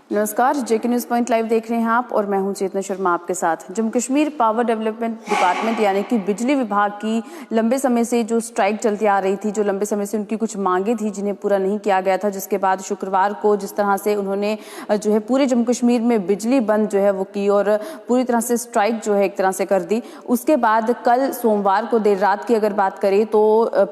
नमस्कार, जेके news point live देख रहे हैं आप और मैं हूं चेतना शर्मा आपके साथ। Jammu Kashmir power development department यानी कि बिजली विभाग की लंबे समय से जो स्ट्राइक चलती आ रही थी, जो लंबे समय से उनकी कुछ मांगे थी जिन्हें पूरा नहीं किया गया था, जिसके बाद शुक्रवार को जिस तरह से उन्होंने जो है पूरे जम्मू कश्मीर में बिजली बंद जो है वो की और पूरी तरह से स्ट्राइक जो है एक तरह से कर दी। उसके बाद कल सोमवार को देर रात की अगर बात करें तो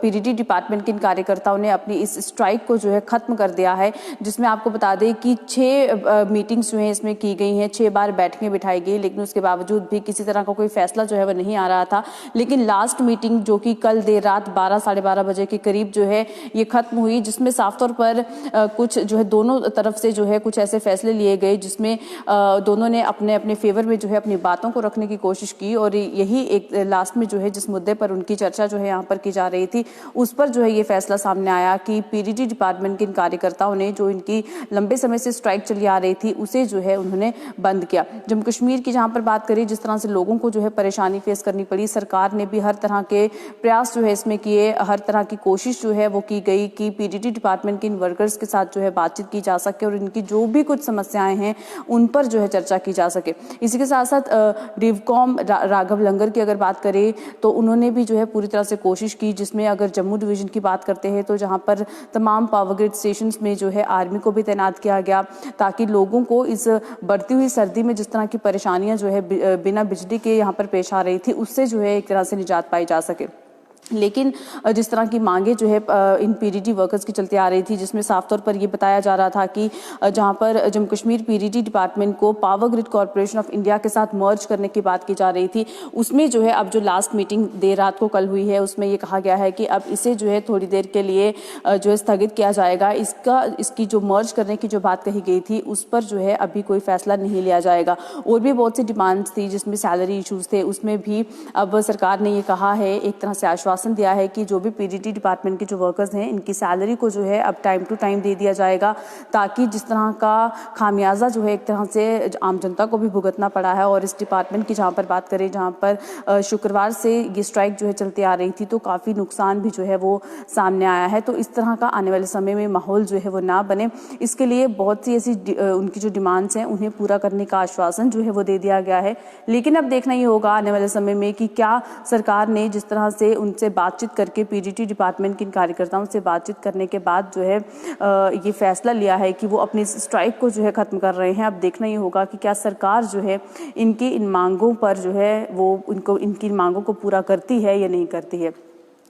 पीडीडी डिपार्टमेंट के इन कार्यकर्ताओं ने अपनी इस स्ट्राइक को जो है खत्म कर दिया है, जिसमें आपको बता दें कि 6 मीटिंग्स जो है इसमें की गई हैं, 6 बार बैठकें बिठाई गई, लेकिन उसके बावजूद भी किसी तरह का कोई फैसला जो है वो नहीं आ रहा था। लेकिन लास्ट मीटिंग जो कि कल देर रात 12 साढ़े 12 बजे के करीब जो है ये खत्म हुई, जिसमें साफ तौर पर कुछ जो है दोनों तरफ से जो है कुछ ऐसे फैसले लिए गए जिसमें दोनों ने अपने अपने फेवर में जो है अपनी बातों को रखने की कोशिश की। और यही एक लास्ट में जो है जिस मुद्दे पर उनकी चर्चा जो है यहाँ पर की जा रही थी, उस पर जो है ये फैसला सामने आया कि पीडीडी डिपार्टमेंट के इन कार्यकर्ताओं ने जो इनकी लंबे समय से स्ट्राइक चली आ रही थी उसे जो है उन्होंने बंद किया। जम्मू कश्मीर की जहां पर बात करें, जिस तरह से लोगों को जो है परेशानी फेस करनी पड़ी, सरकार ने भी हर तरह के प्रयास जो है इसमें किए, हर तरह की कोशिश जो है वो की गई कि पीडीडी डिपार्टमेंट के इन वर्कर्स के साथ जो है बातचीत की जा सके और इनकी जो भी कुछ समस्याएं हैं उन पर जो है चर्चा की जा सके। इसी के साथ साथ डिवकॉम राघव लंगर की अगर बात करें तो उन्होंने भी जो है पूरी तरह से कोशिश की, जिसमें अगर जम्मू डिवीजन की बात करते हैं तो जहां पर तमाम पावर ग्रिड स्टेशन में जो है आर्मी को भी तैनात किया गया ताकि लोगों को इस बढ़ती हुई सर्दी में जिस तरह की परेशानियां जो है बिना बिजली के यहाँ पर पेश आ रही थी उससे जो है एक तरह से निजात पाई जा सके। लेकिन जिस तरह की मांगे जो है इन पीडीडी वर्कर्स की चलती आ रही थी, जिसमें साफ तौर पर यह बताया जा रहा था कि जहां पर जम्मू कश्मीर पीडीडी डिपार्टमेंट को power grid corporation of India के साथ मर्ज करने की बात की जा रही थी, उसमें जो है अब जो लास्ट मीटिंग देर रात को कल हुई है उसमें यह कहा गया है कि अब इसे जो है थोड़ी देर के लिए जो है स्थगित किया जाएगा। इसकी जो मर्ज करने की जो बात कही गई थी उस पर जो है अभी कोई फैसला नहीं लिया जाएगा। और भी बहुत सी डिमांड्स थी जिसमें सैलरी इशूज थे, उसमें भी अब सरकार ने ये कहा है, एक तरह से आश्वासन दिया है कि जो भी पीडीडी डिपार्टमेंट के जो वर्कर्स हैं इनकी सैलरी को जो है अब टाइम टू टाइम दे दिया जाएगा, ताकि जिस तरह का खामियाजा जो है एक तरह से आम जनता को भी भुगतना पड़ा है। और इस डिपार्टमेंट की जहां पर बात करें, जहां पर शुक्रवार से ये स्ट्राइक जो है चलती आ रही थी, तो काफी नुकसान भी जो है वो सामने आया है। तो इस तरह का आने वाले समय में माहौल जो है वो ना बने, इसके लिए बहुत सी ऐसी उनकी जो डिमांड्स हैं उन्हें पूरा करने का आश्वासन जो है वो दे दिया गया है। लेकिन अब देखना ही होगा आने वाले समय में कि क्या सरकार ने जिस तरह से उनसे बातचीत करके पीडीडी डिपार्टमेंट के कार्यकर्ताओं से बातचीत करने के बाद जो है ये फैसला लिया है कि वो अपनी स्ट्राइक को जो है खत्म कर रहे हैं। अब देखना ही होगा कि क्या सरकार जो है इनकी इन मांगों पर जो है वो इनकी मांगों को पूरा करती है या नहीं करती है।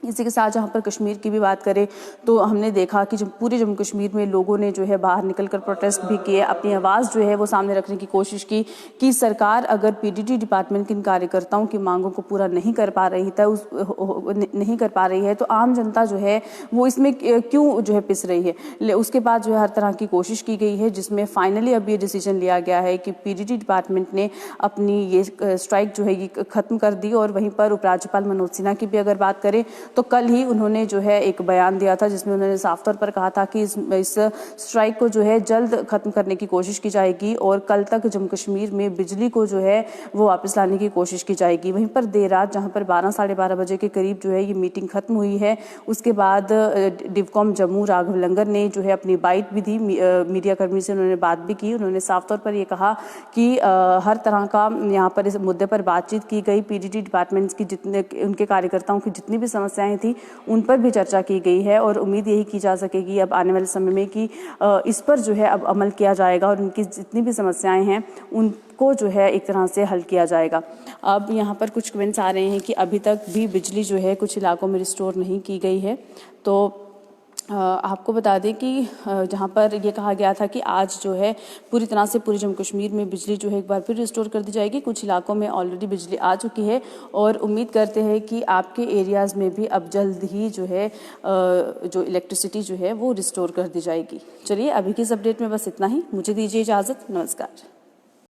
इसी के साथ जहाँ पर कश्मीर की भी बात करें तो हमने देखा कि जब पूरे जम्मू कश्मीर में लोगों ने जो है बाहर निकलकर प्रोटेस्ट भी किए, अपनी आवाज़ जो है वो सामने रखने की कोशिश की कि सरकार अगर पीडीडी डिपार्टमेंट के इन कार्यकर्ताओं की मांगों को पूरा नहीं कर पा रही है तो आम जनता जो है वो इसमें क्यों जो है पिस रही है। उसके बाद जो है हर तरह की कोशिश की गई है, जिसमें फाइनली अब ये डिसीजन लिया गया है कि पीडीडी डिपार्टमेंट ने अपनी ये स्ट्राइक जो है ये खत्म कर दी। और वहीं पर उपराज्यपाल मनोज सिन्हा की भी अगर बात करें तो कल ही उन्होंने जो है एक बयान दिया था, जिसमें उन्होंने साफ तौर पर कहा था कि इस स्ट्राइक को जो है जल्द खत्म करने की कोशिश की जाएगी और कल तक जम्मू कश्मीर में बिजली को जो है वो वापस लाने की कोशिश की जाएगी। वहीं पर देर रात जहां पर 12 साढ़े 12 बजे के करीब जो है ये मीटिंग खत्म हुई है, उसके बाद डिवकॉम जम्मू राघव लंगर ने जो है अपनी बाइट भी दी, मीडिया कर्मी से उन्होंने बात भी की। उन्होंने साफ तौर पर यह कहा कि हर तरह का यहाँ पर इस मुद्दे पर बातचीत की गई, पीडीडी डिपार्टमेंट्स की जितने उनके कार्यकर्ताओं की जितनी भी समस्याएं थी उन पर भी चर्चा की गई है। और उम्मीद यही की जा सकेगी अब आने वाले समय में कि इस पर जो है अब अमल किया जाएगा और उनकी जितनी भी समस्याएं हैं उनको जो है एक तरह से हल किया जाएगा। अब यहाँ पर कुछ कमेंट्स आ रहे हैं कि अभी तक भी बिजली जो है कुछ इलाकों में रिस्टोर नहीं की गई है। तो आपको बता दें कि जहाँ पर ये कहा गया था कि आज जो है पूरी तरह से पूरे जम्मू कश्मीर में बिजली जो है एक बार फिर रिस्टोर कर दी जाएगी। कुछ इलाकों में ऑलरेडी बिजली आ चुकी है और उम्मीद करते हैं कि आपके एरियाज़ में भी अब जल्द ही जो है जो इलेक्ट्रिसिटी जो है वो रिस्टोर कर दी जाएगी। चलिए अभी की इस अपडेट में बस इतना ही, मुझे दीजिए इजाज़त, नमस्कार।